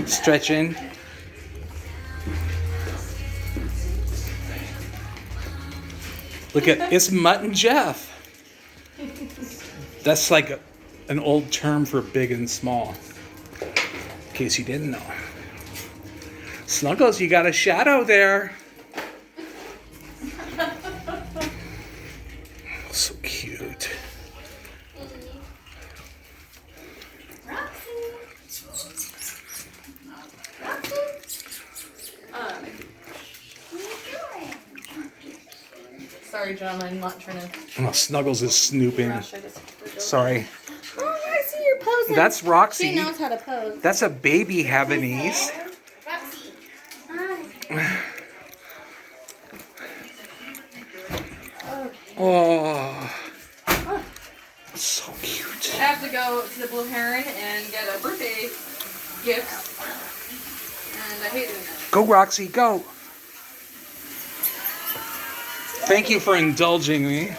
Stretching. Look at, it's Mutt and Jeff. That's like an old term for big and small. In case you didn't know. Snuggles, you got a shadow there. So cute. Sorry, John, I'm not trying to. Oh, Snuggles is snooping. Sorry. Oh, I see you're posing. That's Roxy. She knows how to pose. That's a baby Havanese. Roxy. Oh, so cute. I have to go to the Blue Heron and get a birthday gift. And I hate doing that. Go, Roxy, go. Thank you for indulging me.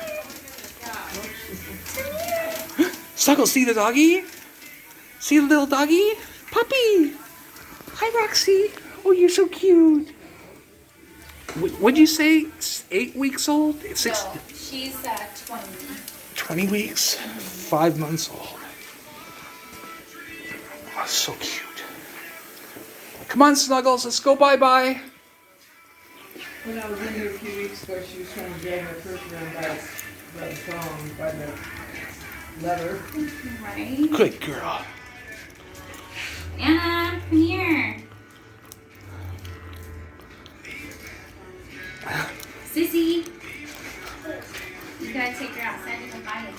Snuggles, see the doggy? See the little doggy? Puppy. Hi, Roxy. Oh, you're so cute. What'd you say? 8 weeks old? No, she's 20. 20 weeks? 5 months old. Oh, so cute. Come on, Snuggles. Let's go bye-bye. When I was in here a few weeks ago, she was trying to drag my purse around by the thong, by the leather. Right? Good girl. Anna, come here. Sissy. You gotta take her outside to come buy it.